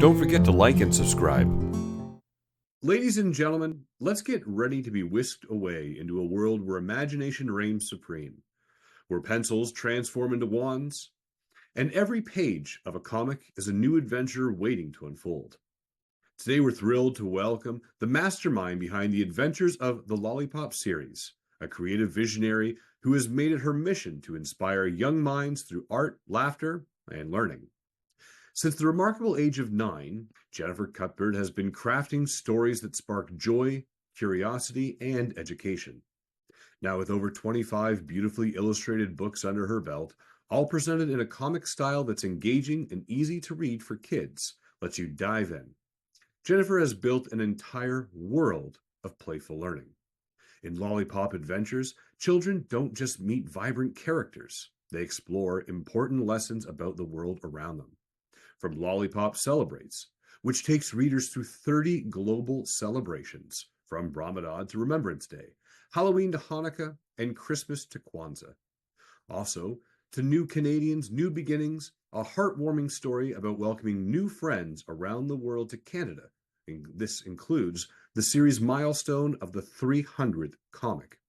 Don't forget to like and subscribe. Ladies and gentlemen, let's get ready to be whisked away into a world where imagination reigns supreme, where pencils transform into wands, and every page of a comic is a new adventure waiting to unfold. Today, we're thrilled to welcome the mastermind behind the Adventures of the Lollipop series, a creative visionary who has made it her mission to inspire young minds through art, laughter, and learning. Since the remarkable age of 9, Jennifer Cuthbert has been crafting stories that spark joy, curiosity, and education. Now, with over 25 beautifully illustrated books under her belt, all presented in a comic style that's engaging and easy to read for kids, lets you dive in. Jennifer has built an entire world of playful learning. In Lollipop Adventures, children don't just meet vibrant characters, they explore important lessons about the world around them. From Lollipop Celebrates, which takes readers through 30 global celebrations, from Ramadan to Remembrance Day, Halloween to Hanukkah, and Christmas to Kwanzaa. Also, to New Canadians, New Beginnings, a heartwarming story about welcoming new friends around the world to Canada. And this includes the series milestone of the 300th comic.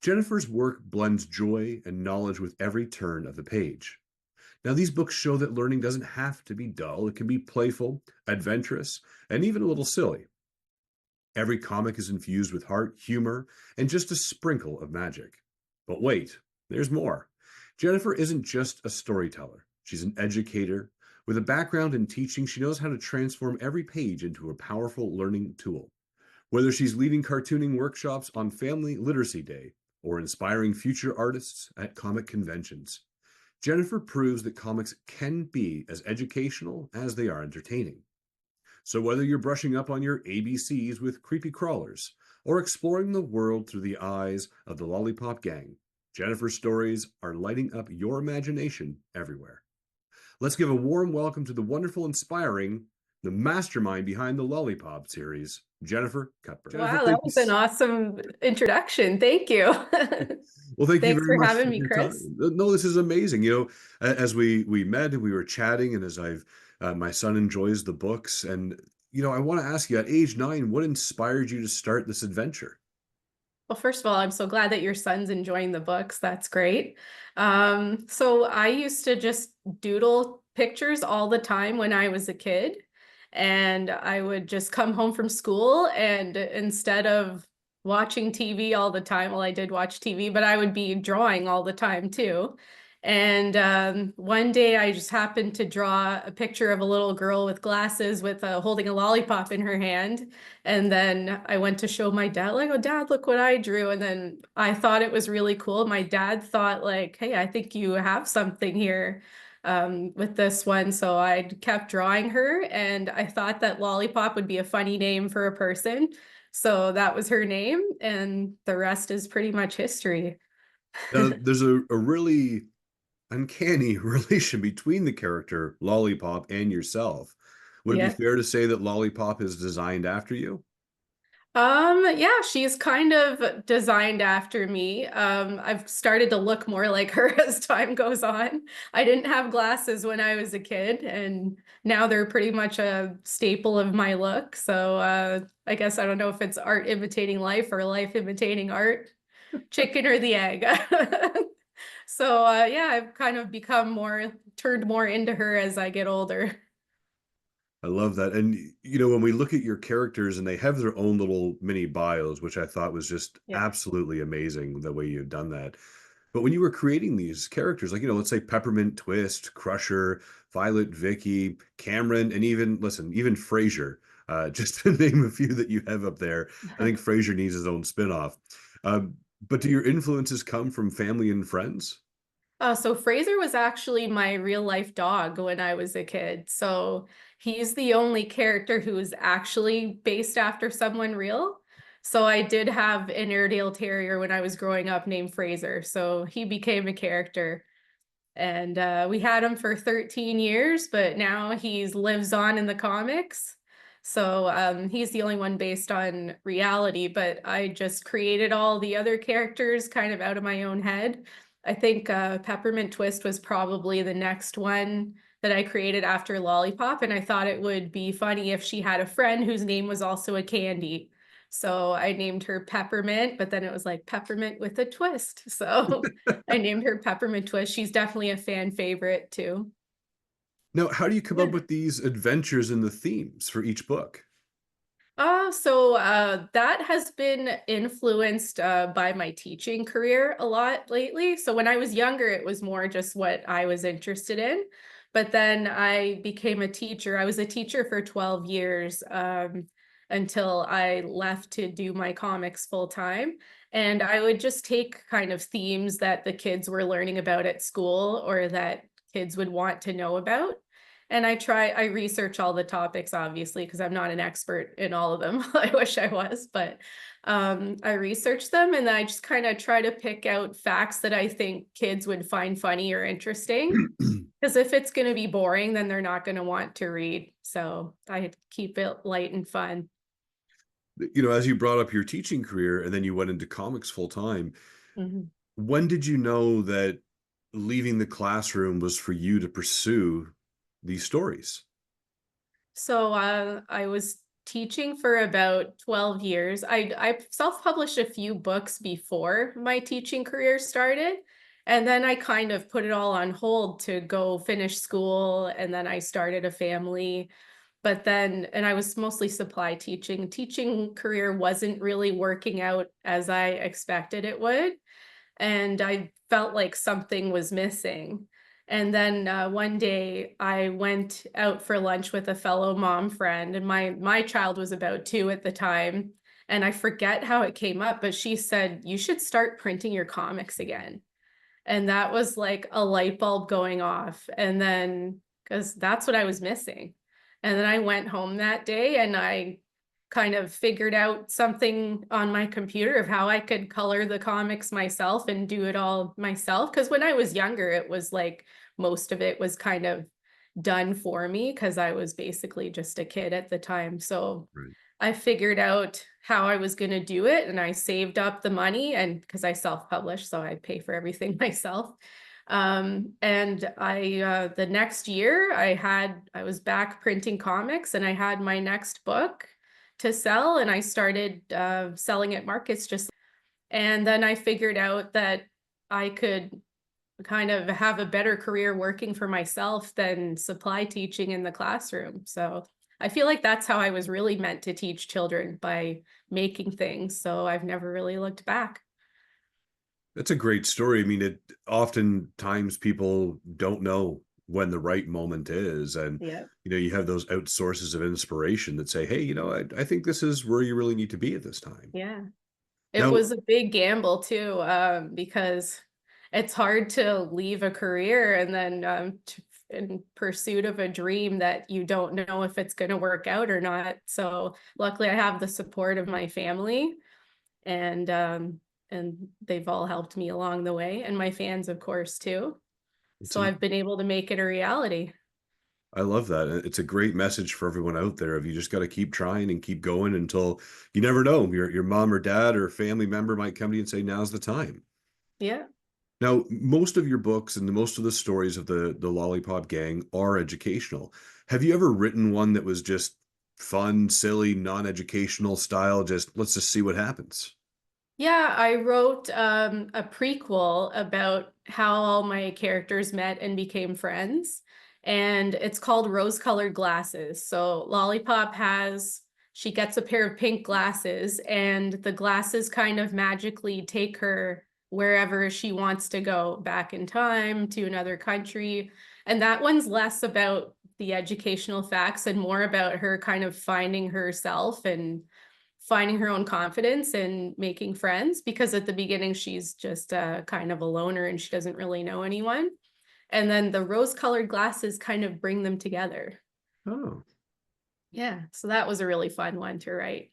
Jennifer's work blends joy and knowledge with every turn of the page. Now, these books show that learning doesn't have to be dull. It can be playful, adventurous, and even a little silly. Every comic is infused with heart, humor, and just a sprinkle of magic. But wait, there's more. Jennifer isn't just a storyteller. She's an educator. With a background in teaching, she knows how to transform every page into a powerful learning tool. Whether she's leading cartooning workshops on Family Literacy Day or inspiring future artists at comic conventions, Jennifer proves that comics can be as educational as they are entertaining. So whether you're brushing up on your ABCs with creepy crawlers or exploring the world through the eyes of the Lollipop Gang, Jennifer's stories are lighting up your imagination everywhere. Let's give a warm welcome to the wonderful, inspiring, the mastermind behind the Lollipop series, Jennifer Cuthbert. Jennifer, Wow, that was an awesome introduction. Thank you. Well, thank you Thanks very for much having for me, your time. Chris. No, this is amazing. As we met and we were chatting, and as my son enjoys the books, and I want to ask you, at age 9, what inspired you to start this adventure? Well, first of all, I'm so glad that your son's enjoying the books. That's great. So I used to just doodle pictures all the time when I was a kid. And I would just come home from school, and instead of watching TV all the time, well, I did watch TV, but I would be drawing all the time too. And one day I just happened to draw a picture of a little girl with glasses with holding a lollipop in her hand. And then I went to show my dad, like, oh, Dad, look what I drew. And then I thought it was really cool. My dad thought, like, hey, I think you have something here with this one. So I kept drawing her, and I thought that Lollipop would be a funny name for a person. So that was her name, and the rest is pretty much history. Now, there's a really uncanny relation between the character Lollipop and yourself. Would it be Yeah. fair to say that Lollipop is designed after you? Yeah, she's kind of designed after me. I've started to look more like her as time goes on. I didn't have glasses when I was a kid, and now they're pretty much a staple of my look. So I guess I don't know if it's art imitating life or life imitating art, chicken or the egg. So yeah, I've kind of turned more into her as I get older. I love that. And when we look at your characters and they have their own little mini bios, which I thought was just Yeah. absolutely amazing the way you've done that. But when you were creating these characters, like, let's say Peppermint Twist, Crusher, Violet Vicky, Cameron, and even Frasier, just to name a few that you have up there. I think Frasier needs his own spinoff. But do your influences come from family and friends? So Fraser was actually my real life dog when I was a kid. So he's the only character who is actually based after someone real. So I did have an Airedale Terrier when I was growing up named Fraser. So he became a character. And we had him for 13 years, but now he lives on in the comics. So he's the only one based on reality, but I just created all the other characters kind of out of my own head. I think Peppermint Twist was probably the next one that I created after Lollipop, and I thought it would be funny if she had a friend whose name was also a candy. So I named her Peppermint, but then it was like peppermint with a twist. So I named her Peppermint Twist. She's definitely a fan favorite too. Now, how do you come Yeah. up with these adventures and the themes for each book? That has been influenced by my teaching career a lot lately. So when I was younger, it was more just what I was interested in. But then I became a teacher. I was a teacher for 12 years until I left to do my comics full time. And I would just take kind of themes that the kids were learning about at school or that kids would want to know about. And I research all the topics, obviously, because I'm not an expert in all of them. I wish I was, but I research them and then I just kind of try to pick out facts that I think kids would find funny or interesting. Because if it's going to be boring, then they're not going to want to read. So I keep it light and fun. As you brought up your teaching career and then you went into comics full time, Mhm. when did you know that leaving the classroom was for you to pursue these stories? I was teaching for about 12 years. I self-published a few books before my teaching career started, and then I kind of put it all on hold to go finish school, and then I started a family. But then, and I was mostly supply teaching. Teaching career wasn't really working out as I expected it would, and I felt like something was missing. And then one day I went out for lunch with a fellow mom friend, and my child was about 2 at the time. And I forget how it came up, but she said, "You should start printing your comics again." And that was like a light bulb going off. And then, because that's what I was missing. And then I went home that day and I kind of figured out something on my computer of how I could color the comics myself and do it all myself. Because when I was younger, it was like most of it was kind of done for me because I was basically just a kid at the time. So Right. I figured out how I was going to do it and I saved up the money and because I self-published, so I pay for everything myself. And the next year I was back printing comics and I had my next book to sell and I started selling at markets and then I figured out that I could kind of have a better career working for myself than supply teaching in the classroom. So I feel like that's how I was really meant to teach children by making things. So I've never really looked back. That's a great story. I mean, it oftentimes people don't know when the right moment is. And, Yeah. you have those outsources of inspiration that say, hey, I think this is where you really need to be at this time. Yeah. It Now, was a big gamble too, because it's hard to leave a career and then in pursuit of a dream that you don't know if it's going to work out or not. So luckily, I have the support of my family, and they've all helped me along the way, and my fans, of course, too. it's So a, I've been able to make it a reality. I love that. It's a great message for everyone out there of you just got to keep trying and keep going until you never know. Your mom or dad or family member might come to you and say, now's the time. Yeah. Now, most of your books and most of the stories of the Lollipop Gang are educational. Have you ever written one that was just fun, silly, non-educational style? Just let's just see what happens. Yeah, I wrote a prequel about how all my characters met and became friends. And it's called Rose Colored Glasses. So she gets a pair of pink glasses, and the glasses kind of magically take her wherever she wants to go, back in time to another country. And that one's less about the educational facts and more about her kind of finding herself and finding her own confidence and making friends, because at the beginning she's just kind of a loner and she doesn't really know anyone. And then the rose colored glasses kind of bring them together. Oh, Yeah, so that was a really fun one to write.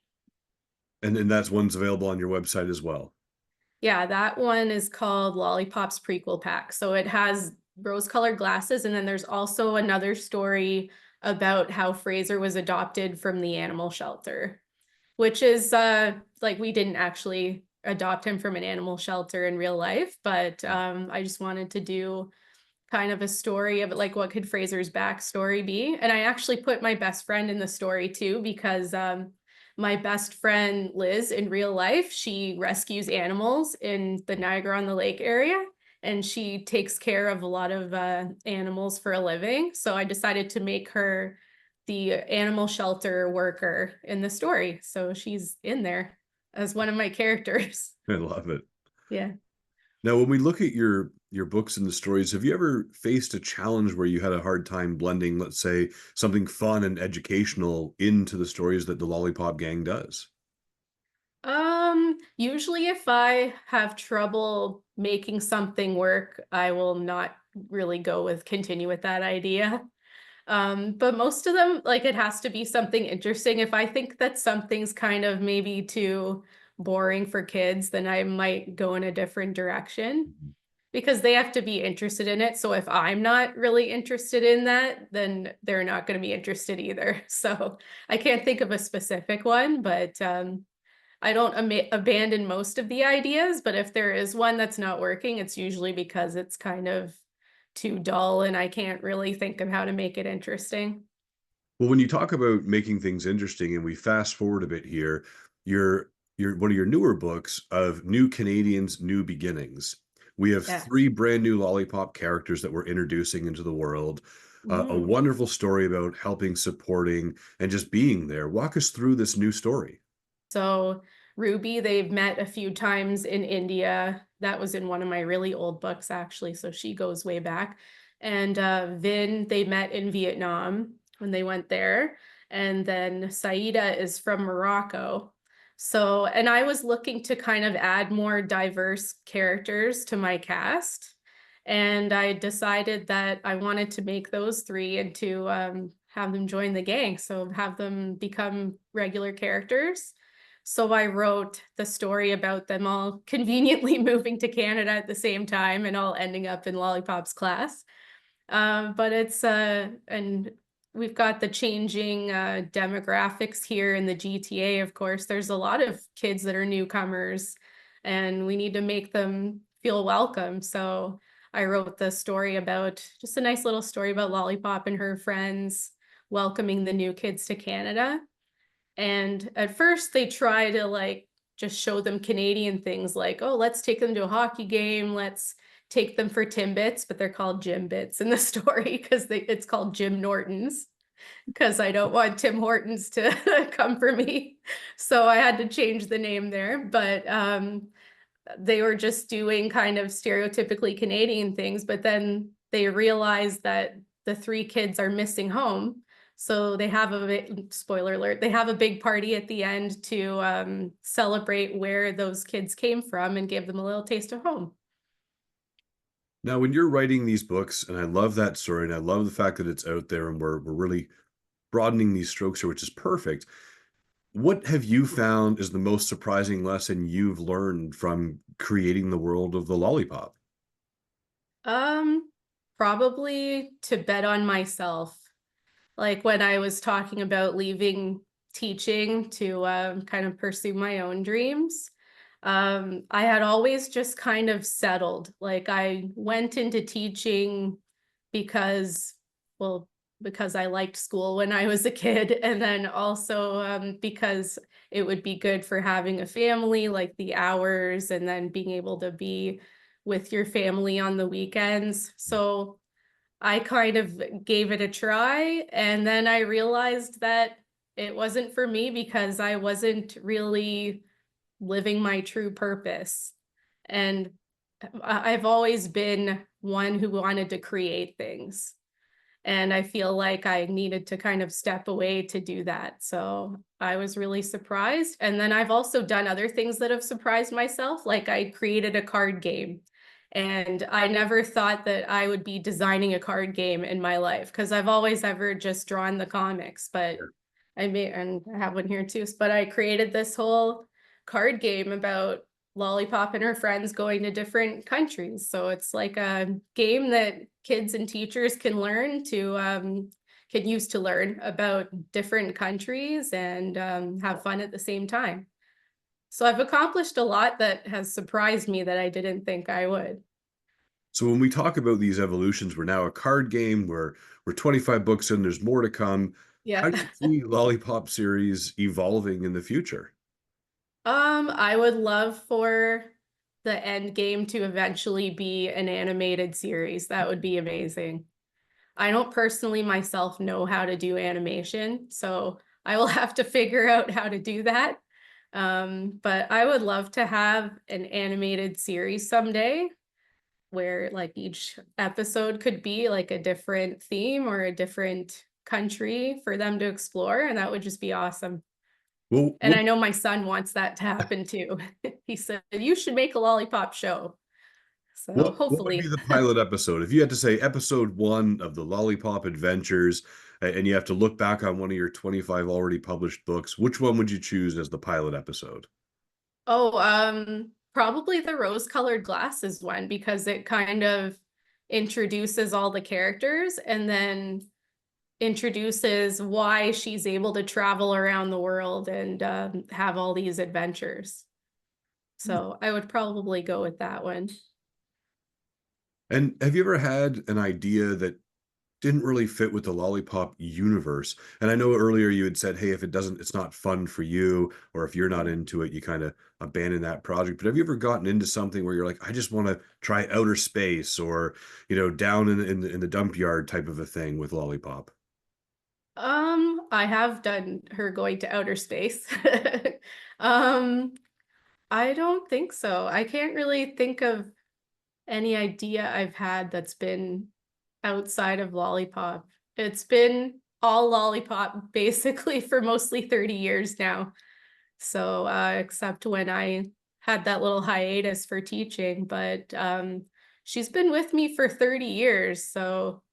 and that's one's available on your website as well. Yeah, that one is called Lollipop's Prequel Pack. So it has rose colored glasses, and then there's also another story about how Fraser was adopted from the animal shelter, which is like we didn't actually adopt him from an animal shelter in real life, but I just wanted to do kind of a story of like what could Fraser's backstory be. And I actually put my best friend in the story too, because my best friend Liz in real life, she rescues animals in the Niagara on the Lake area, and she takes care of a lot of animals for a living. So I decided to make her the animal shelter worker in the story. So she's in there as one of my characters. I love it. Yeah. Now, when we look at your books and the stories, have you ever faced a challenge where you had a hard time blending, let's say, something fun and educational into the stories that the Lollipop Gang does? Usually if I have trouble making something work, I will not really continue with that idea. But most of them, like it has to be something interesting. If I think that something's kind of maybe too boring for kids, then I might go in a different direction because they have to be interested in it. So if I'm not really interested in that, then they're not going to be interested either. So I can't think of a specific one, but I don't abandon most of the ideas, but if there is one that's not working, it's usually because it's kind of too dull and I can't really think of how to make it interesting. Well, when you talk about making things interesting, and we fast forward a bit here, your one of your newer books of New Canadians, New Beginnings. We have Yeah. three brand new Lollipop characters that we're introducing into the world. A Mm. wonderful story about helping, supporting, and just being there. Walk us through this new story. So Ruby, they've met a few times in India. That was in one of my really old books, actually. So she goes way back. And Vin, they met in Vietnam when they went there. And then Saida is from Morocco. So, and I was looking to kind of add more diverse characters to my cast. And I decided that I wanted to make those three and to have them join the gang. So have them become regular characters. So I wrote the story about them all conveniently moving to Canada at the same time and all ending up in Lollipop's class. But it's and we've got the changing demographics here in the GTA, of course. There's a lot of kids that are newcomers, and we need to make them feel welcome. So I wrote the story about just a nice little story about Lollipop and her friends welcoming the new kids to Canada. And at first they try to like just show them Canadian things like, oh, let's take them to a hockey game, let's take them for Timbits, but they're called Jim Bits in the story because it's called Jim Norton's because I don't want Tim Hortons to come for me. So I had to change the name there. But they were just doing kind of stereotypically Canadian things, but then they realized that the three kids are missing home. So they have spoiler alert, they have a big party at the end to celebrate where those kids came from and give them a little taste of home. Now, when you're writing these books, and I love that story, and I love the fact that it's out there, and we're really broadening these strokes here, which is perfect. What have you found is the most surprising lesson you've learned from creating the world of the Lollipop? Um, Probably to bet on myself. Like when I was talking about leaving teaching to kind of pursue my own dreams, I had always just kind of settled. Like I went into teaching because, well, because I liked school when I was a kid, and then also because it would be good for having a family, like the hours, and then being able to be with your family on the weekends. So I kind of gave it a try, and then I realized that it wasn't for me because I wasn't really living my true purpose. And I've always been one who wanted to create things. And I feel like I needed to kind of step away to do that. So I was really surprised. And then I've also done other things that have surprised myself. Like I created a card game. And I never thought that I would be designing a card game in my life because I've always ever just drawn the comics. But I made, and I have one here too, but I created this whole card game about Lollipop and her friends going to different countries. So it's like a game that kids and teachers can learn to can use to learn about different countries and have fun at the same time. So I've accomplished a lot that has surprised me that I didn't think I would. So when we talk about these evolutions, we're now a card game where we're 25 books in, there's more to come. Yeah. How do you see Lollipop series evolving in the future? I would love for the end game to eventually be an animated series. That would be amazing. I don't personally myself know how to do animation, so I will have to figure out how to do that. But I would love to have an animated series someday where like each episode could be like a different theme or a different country for them to explore, and that would just be awesome. Well, And I know my son wants that to happen too. He said, you should make a lollipop show. So what would be hopefully. the pilot episode? If you had to say episode one of the Lollipop Adventures, and you have to look back on one of your 25 already published books, which one would you choose as the pilot episode? Oh, probably the rose-colored glasses one because it kind of introduces all the characters and then introduces why she's able to travel around the world and have all these adventures. So I would probably go with that one. And have you ever had an idea that didn't really fit with the Lollipop universe? And I know earlier you had said, hey, if it doesn't, it's not fun for you, or if you're not into it, you kind of abandon that project. But have you ever gotten into something where you're like, I just want to try outer space or, down in the dump yard type of a thing with Lollipop? I have done her going to outer space. Um, I don't think so. I can't really think of any idea I've had that's been outside of Lollipop. It's been all Lollipop basically for mostly 30 years now. So, except when I had that little hiatus for teaching, but she's been with me for 30 years. So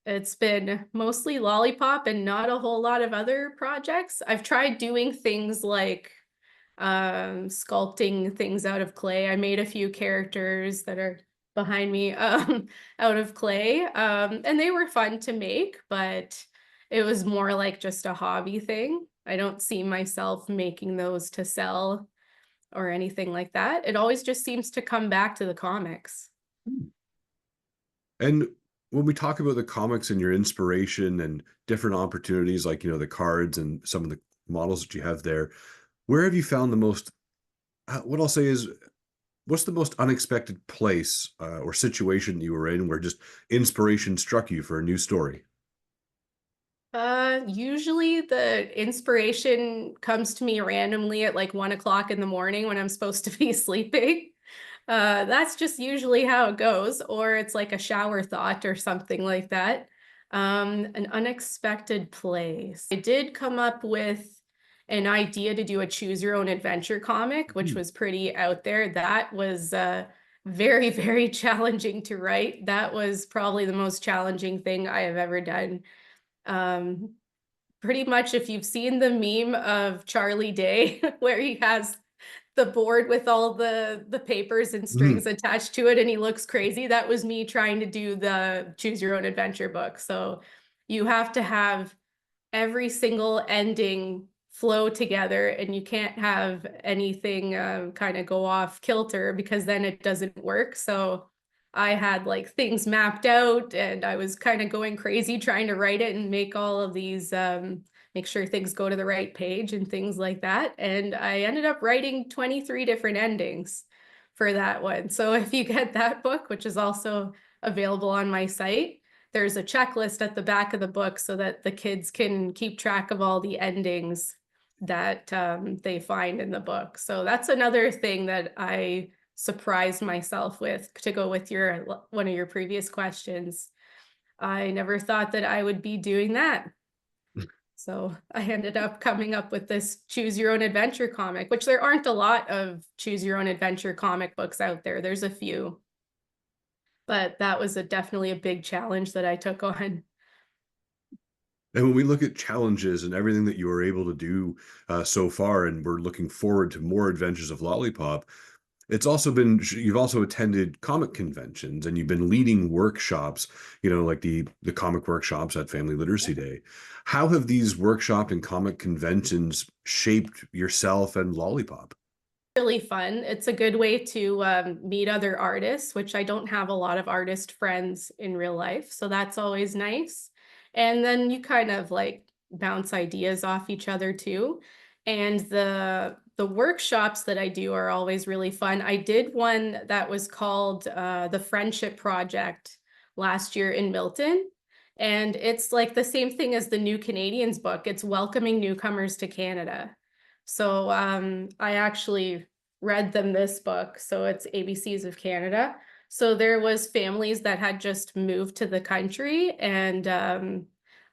it's been mostly Lollipop and not a whole lot of other projects. I've tried doing things like sculpting things out of clay. I made a few characters that are behind me out of clay. And they were fun to make, but it was more like just a hobby thing. I don't see myself making those to sell or anything like that. It always just seems to come back to the comics. And when we talk about the comics and your inspiration and different opportunities, like, the cards and some of the models that you have there, where have you found the most, what I'll say is, what's the most unexpected place or situation you were in where just inspiration struck you for a new story? Usually the inspiration comes to me randomly at like 1 o'clock in the morning when I'm supposed to be sleeping. That's just usually how it goes, or it's like a shower thought or something like that. An unexpected place. I did come up with an idea to do a choose your own adventure comic, which Mhm. was pretty out there. That was very, very challenging to write. That was probably the most challenging thing I have ever done. Um, Pretty much if you've seen the meme of Charlie Day where he has the board with all the papers and strings Mhm. attached to it and he looks crazy, that was me trying to do the choose your own adventure book. So you have to have every single ending flow together and you can't have anything kind of go off kilter because then it doesn't work. So I had like things mapped out and I was kind of going crazy trying to write it and make all of these make sure things go to the right page and things like that. And I ended up writing 23 different endings for that one. So if you get that book, which is also available on my site, there's a checklist at the back of the book so that the kids can keep track of all the endings that they find in the book. So that's another thing that I surprised myself with to go with your one of your previous questions. I never thought that I would be doing that. So I ended up coming up with this choose your own adventure comic, which there aren't a lot of choose your own adventure comic books out there. There's a few, but that was definitely a big challenge that I took on. And when we look at challenges and everything that you were able to do so far, and we're looking forward to more adventures of Lollipop, it's also been you've also attended comic conventions and you've been leading workshops, like the comic workshops at Family Literacy Day. How have these workshop and comic conventions shaped yourself and Lollipop? Really fun. It's a good way to meet other artists, which I don't have a lot of artist friends in real life, so that's always nice. And then you kind of like bounce ideas off each other too. And the workshops that I do are always really fun. I did one that was called the Friendship Project last year in Milton. And it's like the same thing as the New Canadians book. It's welcoming newcomers to Canada. So I actually read them this book. So it's ABCs of Canada. So there was families that had just moved to the country, and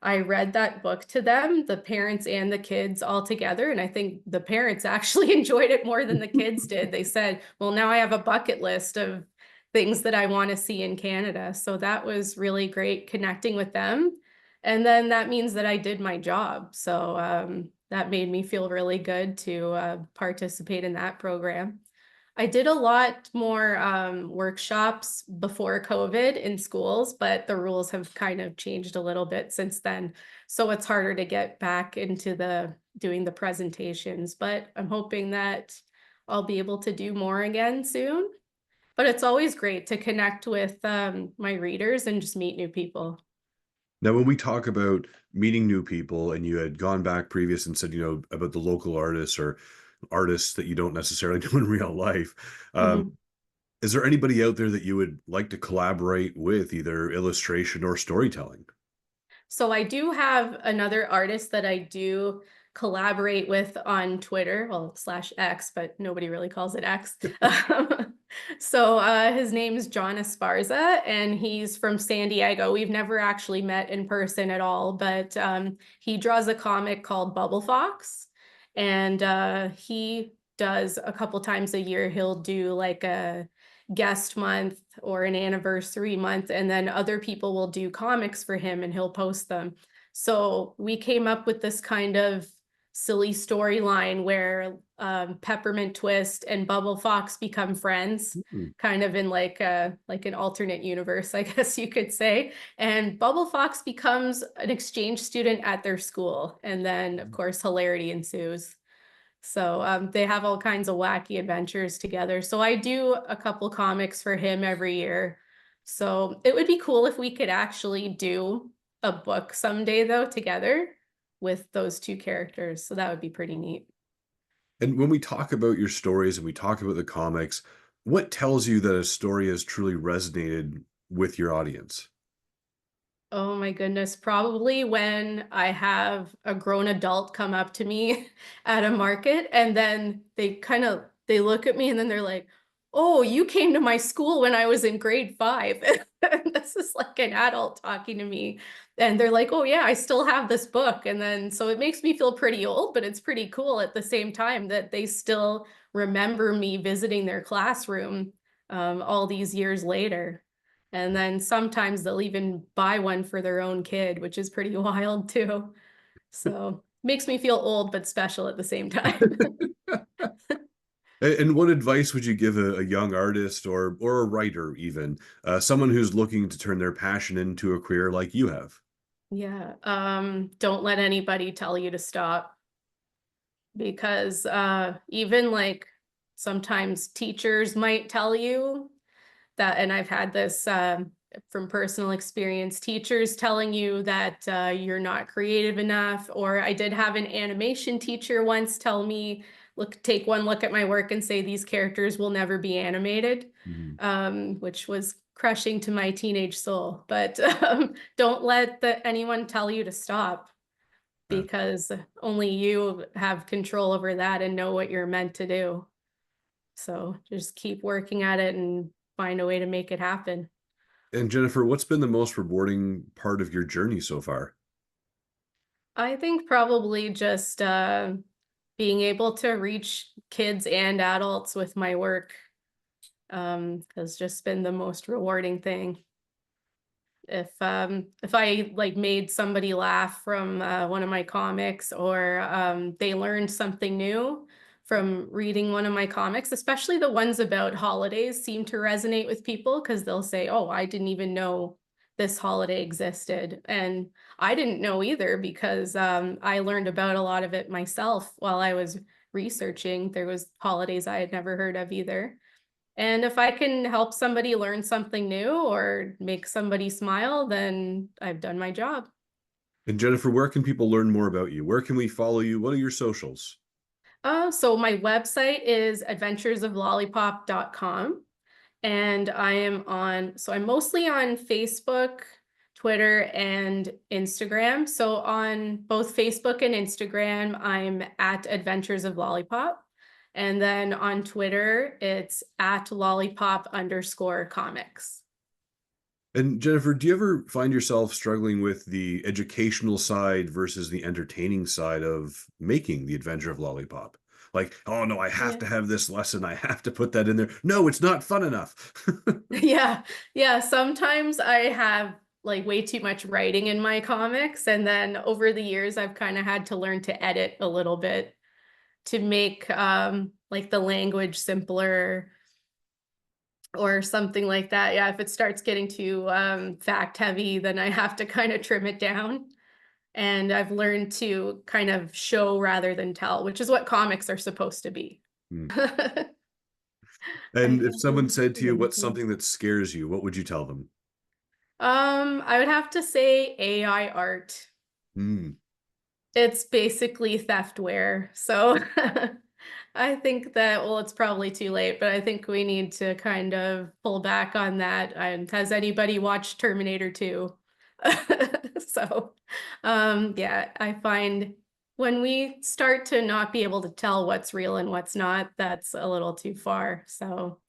I read that book to them, the parents and the kids all together. And I think the parents actually enjoyed it more than the kids did. They said, well, now I have a bucket list of things that I want to see in Canada. So that was really great connecting with them. And then that means that I did my job. So that made me feel really good to participate in that program. I did a lot more workshops before COVID in schools, but the rules have kind of changed a little bit since then. So it's harder to get back into the doing the presentations, but I'm hoping that I'll be able to do more again soon. But it's always great to connect with my readers and just meet new people. Now, when we talk about meeting new people, and you had gone back previous and said, about the local artists or artists that you don't necessarily know in real life, Mhm. is there anybody out there that you would like to collaborate with, either illustration or storytelling? So I do have another artist that I do collaborate with on Twitter, well, slash X, but nobody really calls it X. So his name's John Esparza, and he's from San Diego. We've never actually met in person at all, but he draws a comic called Bubble Fox, and he does a couple times a year. He'll do like a guest month or an anniversary month, and then other people will do comics for him and he'll post them. So we came up with this kind of silly storyline where Peppermint Twist and Bubble Fox become friends, Mm. kind of in like an alternate universe, I guess you could say. And Bubble Fox becomes an exchange student at their school, and then of course hilarity ensues. So they have all kinds of wacky adventures together. So I do a couple comics for him every year. So it would be cool if we could actually do a book someday, though, together with those two characters. So that would be pretty neat. And when we talk about your stories and we talk about the comics, what tells you that a story has truly resonated with your audience? Oh my goodness, probably when I have a grown adult come up to me at a market, and then they look at me and then they're like, "Oh, you came to my school when I was in grade 5." And this is like an adult talking to me, and they're like, "Oh yeah, I still have this book." And then so it makes me feel pretty old, but it's pretty cool at the same time that they still remember me visiting their classroom all these years later. And then sometimes they'll even buy one for their own kid, which is pretty wild too. So makes me feel old but special at the same time. And what advice would you give a young artist or a writer, even someone who's looking to turn their passion into a career like you have? Yeah. Don't let anybody tell you to stop, because even like sometimes teachers might tell you that, and I've had this from personal experience, teachers telling you that you're not creative enough. Or I did have an animation teacher once tell me, look, take one look at my work and say these characters will never be animated, Mhm. which was crushing to my teenage soul. But don't let anyone tell you to stop, Yeah. because only you have control over that and know what you're meant to do. So just keep working at it and find a way to make it happen. And Jennifer, what's been the most rewarding part of your journey so far? I think probably just being able to reach kids and adults with my work has just been the most rewarding thing. If I like made somebody laugh from one of my comics, or they learned something new from reading one of my comics, especially the ones about holidays seem to resonate with people because they'll say, "Oh, I didn't even know this holiday existed." And I didn't know either, because I learned about a lot of it myself while I was researching. There was holidays I had never heard of either. And if I can help somebody learn something new or make somebody smile, then I've done my job. And Jennifer, where can people learn more about you? Where can we follow you? What are your socials? So my website is adventuresoflollipop.com. And I'm mostly on Facebook, Twitter, and Instagram. So on both Facebook and Instagram, I'm at Adventures of Lollipop. And then on Twitter, it's at lollipop_comics. And Jennifer, do you ever find yourself struggling with the educational side versus the entertaining side of making the Adventure of Lollipop? Like, oh no, I have Yeah. to have this lesson. I have to put that in there. No, it's not fun enough. Yeah. Yeah. Sometimes I have like way too much writing in my comics. And then over the years, I've kind of had to learn to edit a little bit to make like the language simpler or something like that. Yeah, if it starts getting too fact heavy, then I have to kind of trim it down. And I've learned to kind of show rather than tell, which is what comics are supposed to be. Hmm. I And if think someone said to you, really what's cool. something that scares you, what would you tell them? I would have to say AI art. Hmm. It's basically theftware. So I think that, well, it's probably too late, but I think we need to kind of pull back on that. And has anybody watched Terminator 2? So, yeah, I find when we start to not be able to tell what's real and what's not, that's a little too far. So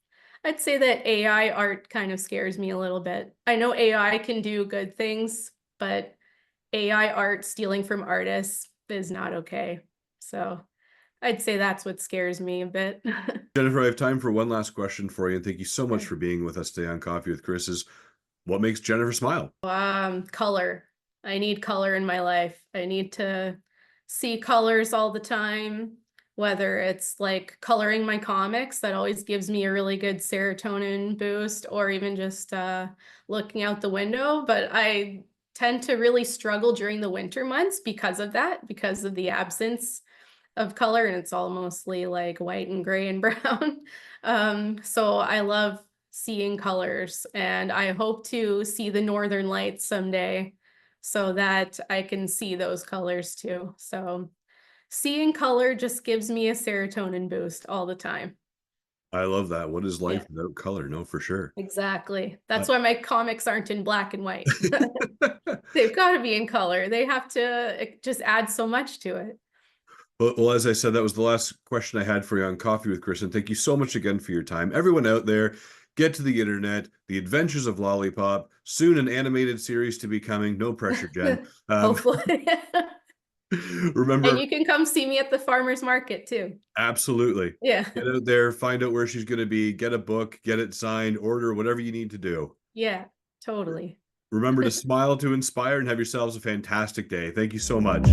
I'd say that AI art kind of scares me a little bit. I know AI can do good things, but AI art stealing from artists is not okay. So I'd say that's what scares me a bit. Jennifer, I have time for one last question for you, and thank you so much Sure. for being with us today on Coffee with Chris. Is what makes Jennifer smile? Color. I need color in my life. I need to see colors all the time, whether it's like coloring my comics, that always gives me a really good serotonin boost, or even just looking out the window. But I tend to really struggle during the winter months because of that, because of the absence of color, and it's all mostly like white and gray and brown. So I love seeing colors, and I hope to see the northern lights someday so that I can see those colors too. So seeing color just gives me a serotonin boost all the time. I love that. What is Yeah, life without color? No, for sure. exactly. Uh, That's why my comics aren't in black and white. They've got to be in color. They have to, it just adds so much to it. well, as I said, that was the last question I had for you on Coffee with Chris. And thank you so much again for your time. Everyone out there, get to the internet, The Adventures of Lollipop, soon an animated series to be coming. No pressure, Jen. Hopefully. And Remember, you can come see me at the farmer's market too. absolutely. Yeah. Get out there, find out where she's going to be, get a book, get it signed, order whatever you need to do. Yeah, totally. Remember to smile to inspire and have yourselves a fantastic day. Thank you so much.